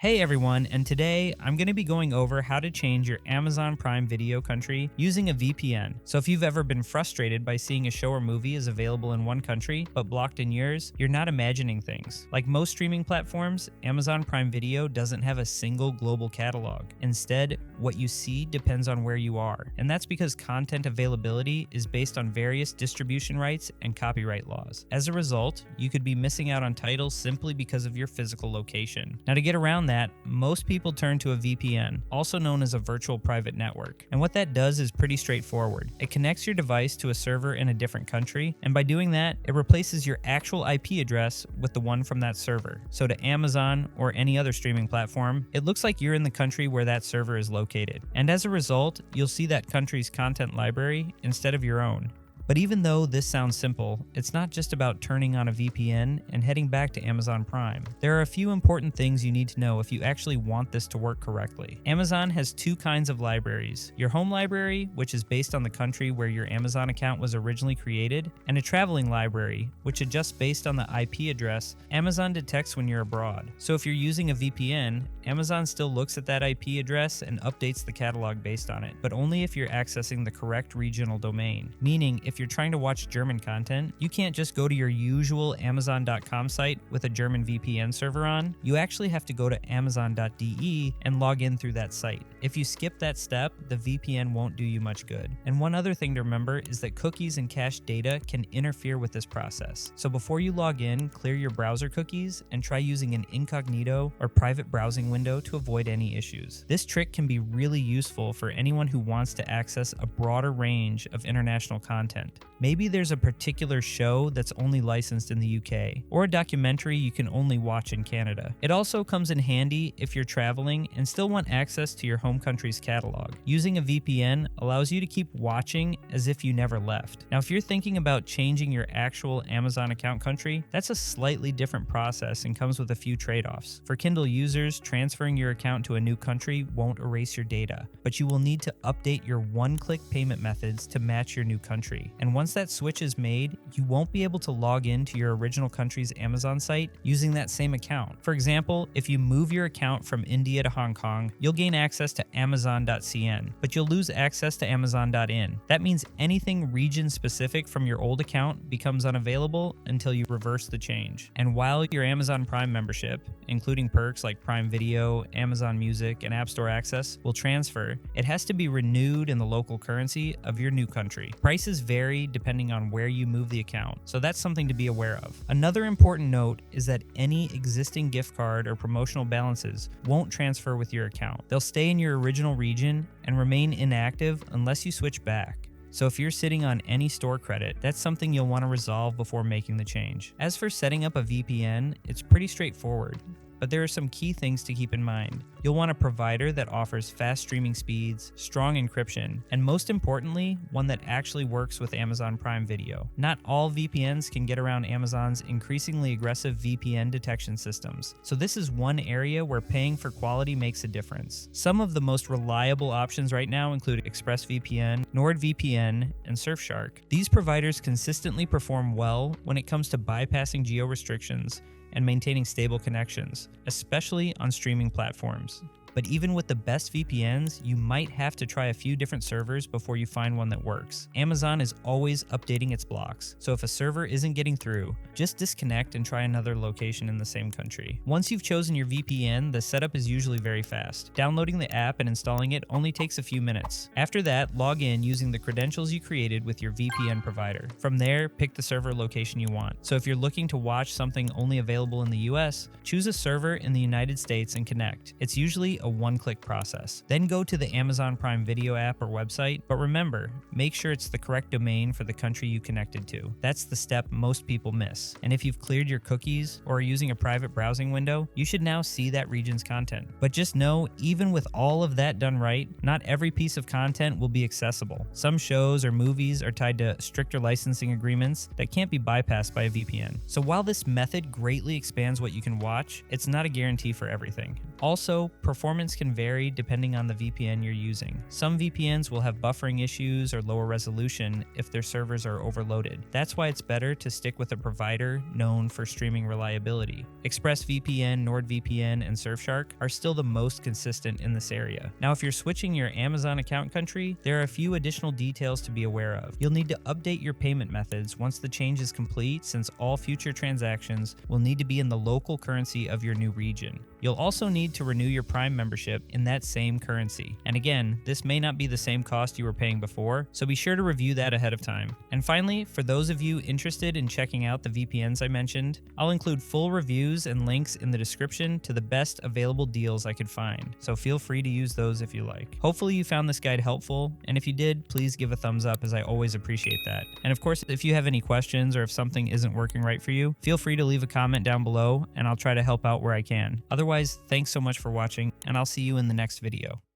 Hey everyone, and today I'm going to be going over how to change your Amazon Prime Video country using a VPN. So if you've ever been frustrated by seeing a show or movie is available in one country but blocked in yours, you're not imagining things. Like most streaming platforms, Amazon Prime Video doesn't have a single global catalog. Instead, what you see depends on where you are, and that's because content availability is based on various distribution rights and copyright laws. As a result, you could be missing out on titles simply because of your physical location. Now, to get around that, most people turn to a VPN, also known as a virtual private network. And what that does is pretty straightforward. It connects your device to a server in a different country, and by doing that, it replaces your actual IP address with the one from that server. So to Amazon or any other streaming platform, it looks like you're in the country where that server is located. And as a result, you'll see that country's content library instead of your own. But even though this sounds simple, it's not just about turning on a VPN and heading back to Amazon Prime. There are a few important things you need to know if you actually want this to work correctly. Amazon has two kinds of libraries: your home library, which is based on the country where your Amazon account was originally created, and a traveling library, which adjusts based on the IP address Amazon detects when you're abroad. So if you're using a VPN, Amazon still looks at that IP address and updates the catalog based on it, but only if you're accessing the correct regional domain. Meaning, if you're trying to watch German content, you can't just go to your usual Amazon.com site with a German VPN server on. You actually have to go to Amazon.de and log in through that site. If you skip that step, the VPN won't do you much good. And one other thing to remember is that cookies and cached data can interfere with this process. So before you log in, clear your browser cookies and try using an incognito or private browsing window to avoid any issues. This trick can be really useful for anyone who wants to access a broader range of international content. Maybe there's a particular show that's only licensed in the UK, or a documentary you can only watch in Canada. It also comes in handy if you're traveling and still want access to your home country's catalog. Using a VPN allows you to keep watching as if you never left. Now, if you're thinking about changing your actual Amazon account country, that's a slightly different process and comes with a few trade-offs. For Kindle users, transferring your account to a new country won't erase your data, but you will need to update your one-click payment methods to match your new country. And once that switch is made, you won't be able to log into your original country's Amazon site using that same account. For example, if you move your account from India to Hong Kong, you'll gain access to Amazon.cn, but you'll lose access to Amazon.in. That means anything region-specific from your old account becomes unavailable until you reverse the change. And while your Amazon Prime membership, including perks like Prime Video, Amazon Music, and App Store access, will transfer, it has to be renewed in the local currency of your new country. Prices vary depending on where you move the account, so that's something to be aware of. Another important note is that any existing gift card or promotional balances won't transfer with your account. They'll stay in your original region and remain inactive unless you switch back. So if you're sitting on any store credit, that's something you'll want to resolve before making the change. As for setting up a VPN, it's pretty straightforward, but there are some key things to keep in mind. You'll want a provider that offers fast streaming speeds, strong encryption, and most importantly, one that actually works with Amazon Prime Video. Not all VPNs can get around Amazon's increasingly aggressive VPN detection systems, so this is one area where paying for quality makes a difference. Some of the most reliable options right now include ExpressVPN, NordVPN, and Surfshark. These providers consistently perform well when it comes to bypassing geo restrictions and maintaining stable connections, especially on streaming platforms. But even with the best VPNs, you might have to try a few different servers before you find one that works. Amazon is always updating its blocks, so if a server isn't getting through, just disconnect and try another location in the same country. Once you've chosen your VPN, the setup is usually very fast. Downloading the app and installing it only takes a few minutes. After that, log in using the credentials you created with your VPN provider. From there, pick the server location you want. So if you're looking to watch something only available in the US, choose a server in the United States and connect. It's usually a one-click process. Then go to the Amazon Prime Video app or website, but remember, make sure it's the correct domain for the country you connected to. That's the step most people miss. And if you've cleared your cookies or are using a private browsing window, you should now see that region's content. But just know, even with all of that done right, not every piece of content will be accessible. Some shows or movies are tied to stricter licensing agreements that can't be bypassed by a VPN. So while this method greatly expands what you can watch, it's not a guarantee for everything. Also, perform performance can vary depending on the VPN you're using. Some VPNs will have buffering issues or lower resolution if their servers are overloaded. That's why it's better to stick with a provider known for streaming reliability. ExpressVPN, NordVPN, and Surfshark are still the most consistent in this area. Now, if you're switching your Amazon account country, there are a few additional details to be aware of. You'll need to update your payment methods once the change is complete, since all future transactions will need to be in the local currency of your new region. You'll also need to renew your Prime membership in that same currency. And again, this may not be the same cost you were paying before, so be sure to review that ahead of time. And finally, for those of you interested in checking out the VPNs I mentioned, I'll include full reviews and links in the description to the best available deals I could find, so feel free to use those if you like. Hopefully you found this guide helpful, and if you did, please give a thumbs up, as I always appreciate that. And of course, if you have any questions or if something isn't working right for you, feel free to leave a comment down below and I'll try to help out where I can. Otherwise, thanks so much for watching, and I'll see you in the next video.